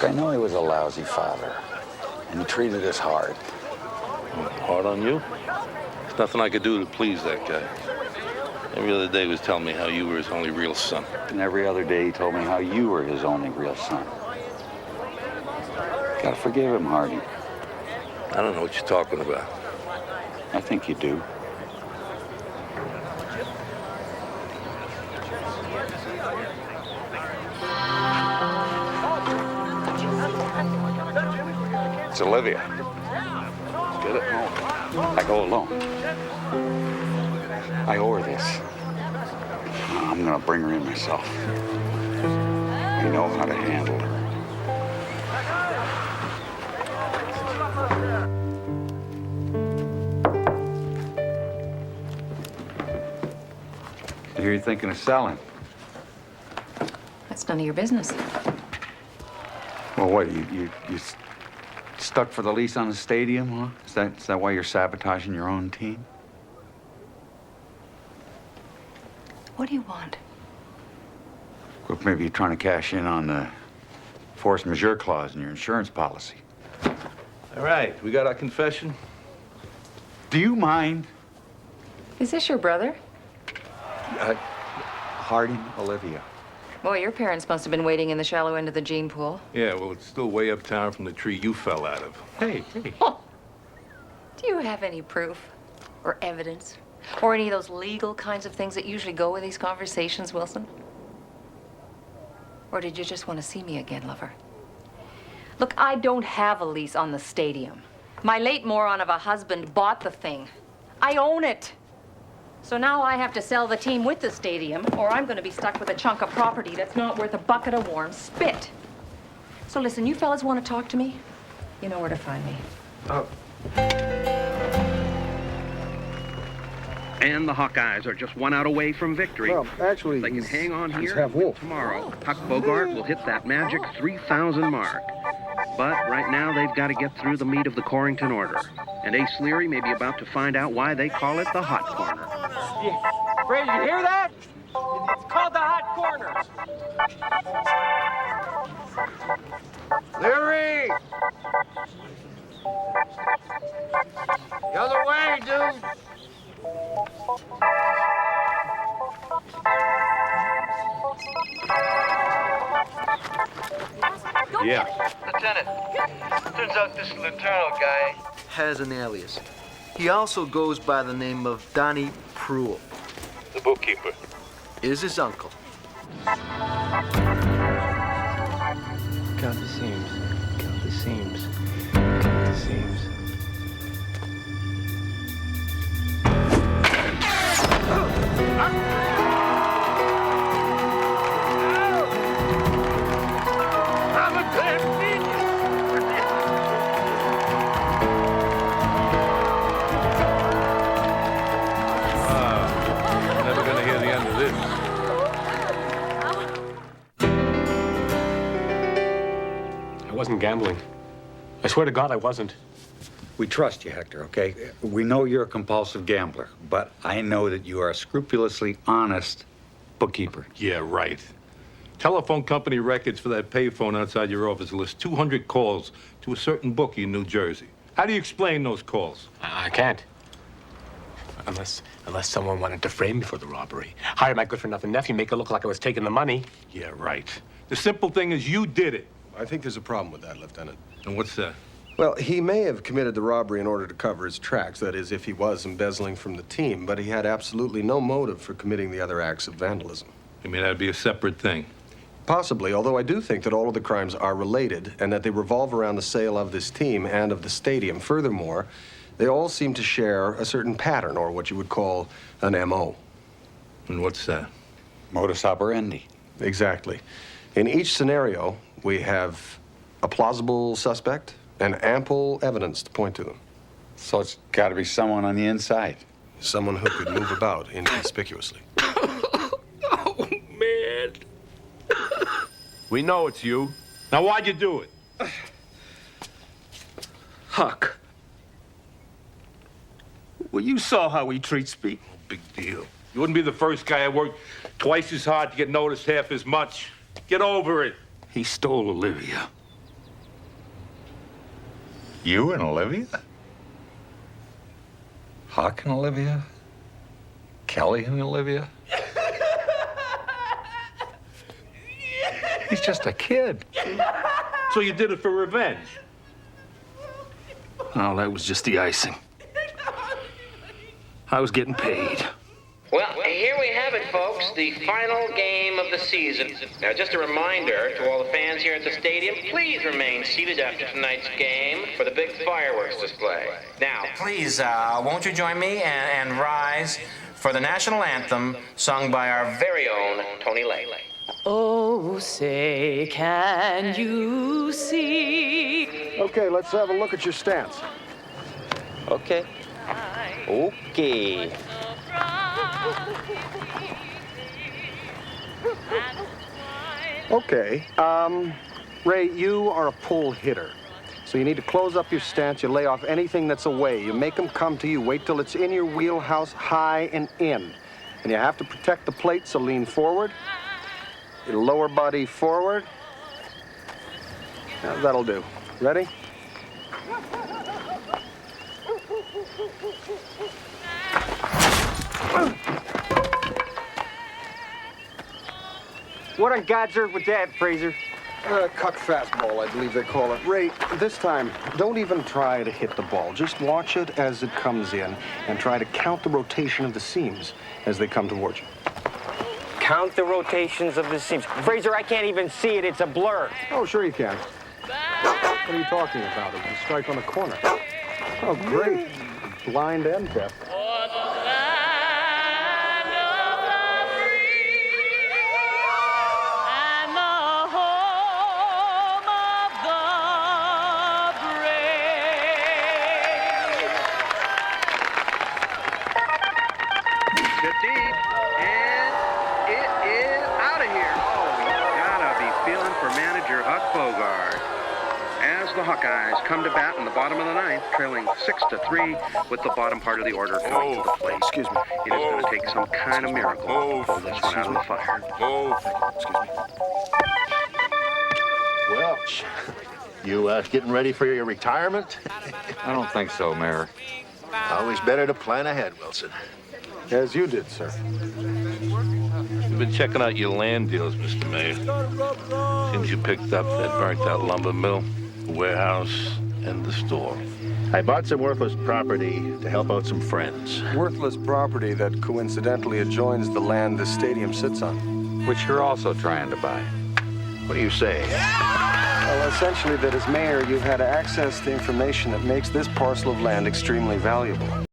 Look, I know he was a lousy father, and he treated us hard. Hard on you? There's nothing I could do to please that guy. Every other day he was telling me how you were his only real son. And every other day he told me how you were his only real son. Gotta forgive him, Hardy. I don't know what you're talking about. I think you do. It's Olivia. Get it? I go alone. I owe her this. I'm gonna bring her in myself. I know how to handle her. I hear you're thinking of selling. That's none of your business. Well, what, you stuck for the lease on the stadium, huh? Is that why you're sabotaging your own team? What do you want? Well, maybe you're trying to cash in on the force majeure clause in your insurance policy. All right, we got our confession. Do you mind? Is this your brother? Harding, Olivia. Boy, your parents must have been waiting in the shallow end of the gene pool. Yeah, well, it's still way uptown from the tree you fell out of. Hey. Oh. Do you have any proof or evidence or any of those legal kinds of things that usually go with these conversations, Wilson? Or did you just want to see me again, lover? Look, I don't have a lease on the stadium. My late moron of a husband bought the thing. I own it. So now I have to sell the team with the stadium, or I'm going to be stuck with a chunk of property that's not worth a bucket of warm spit. So listen, you fellas want to talk to me? You know where to find me. And the Hawkeyes are just 1 out away from victory. Well, actually, If they can hang on here, have Wolf. tomorrow, Huck Bogart will hit that magic 3,000 mark. But right now, they've got to get through the meat of the Corrington order. And Ace Leary may be about to find out why they call it the hot corner. Fred, you hear that? It's called the hot corner. Leary! The other way, dude! Yeah. Lieutenant, turns out this Letourneau guy has an alias. He also goes by the name of Donnie Pruitt. The bookkeeper. Is his uncle. Count the seams. Count the seams. Count the seams. Never gonna hear the end of this. I wasn't gambling. I swear to God I wasn't. We trust you, Hector, okay? We know you're a compulsive gambler, but I know that you are a scrupulously honest bookkeeper. Yeah, right. Telephone company records for that payphone outside your office list 200 calls to a certain bookie in New Jersey. How do you explain those calls? I can't. Unless someone wanted to frame me for the robbery. Hire my good-for-nothing nephew, make it look like I was taking the money. Yeah, right. The simple thing is you did it. I think there's a problem with that, Lieutenant. And what's that? Well, he may have committed the robbery in order to cover his tracks, that is, if he was embezzling from the team, but he had absolutely no motive for committing the other acts of vandalism. You mean that'd be a separate thing? Possibly, although I do think that all of the crimes are related and that they revolve around the sale of this team and of the stadium. Furthermore, they all seem to share a certain pattern, or what you would call an M.O. And what's that? Modus operandi. Exactly. In each scenario, we have a plausible suspect and ample evidence to point to them. So it's got to be someone on the inside. Someone who could move about inconspicuously. Oh, man. We know it's you. Now, why'd you do it? Huck. Well, you saw how he treats me. Big deal. You wouldn't be the first guy I worked twice as hard to get noticed half as much. Get over it. He stole Olivia. You and Olivia? Huck and Olivia? Kelly and Olivia? He's just a kid. So you did it for revenge? Oh, that was just the icing. I was getting paid. Well, here we have it, folks, the final game of the season. Now, just a reminder to all the fans here at the stadium, please remain seated after tonight's game for the big fireworks display. Now, please, won't you join me and rise for the national anthem sung by our very own Tony Lake. Oh, say, can you see? Okay, let's have a look at your stance. Okay. Okay. Okay. Ray, you are a pull hitter. So you need to close up your stance. You lay off anything that's away. You make them come to you. Wait till it's in your wheelhouse, high and in. And you have to protect the plate, so lean forward. Your lower body forward. Now, that'll do. Ready? What on God's earth was that, Fraser? Cuck fastball, I believe they call it. Ray, this time, don't even try to hit the ball. Just watch it as it comes in and try to count the rotation of the seams as they come towards you. Count the rotations of the seams. Fraser, I can't even see it. It's a blur. Oh, sure you can. What are you talking about? It's a strike on the corner. Oh, great. Blind and deaf. The Hawkeyes come to bat in the bottom of the ninth, trailing 6-3 with the bottom part of the order going to the plate. Excuse me. It is going to take some kind of miracle to pull this one out of the fire. Excuse me. Well, you getting ready for your retirement? I don't think so, Mayor. Always better to plan ahead, Wilson. As you did, sir. We've been checking out your land deals, Mr. Mayor. Seems you picked up that burnt-out lumber mill, the warehouse, and the store. I bought some worthless property to help out some friends. Worthless property that coincidentally adjoins the land the stadium sits on. Which you're also trying to buy. What do you say? Well, essentially that as mayor, you've had access to information that makes this parcel of land extremely valuable.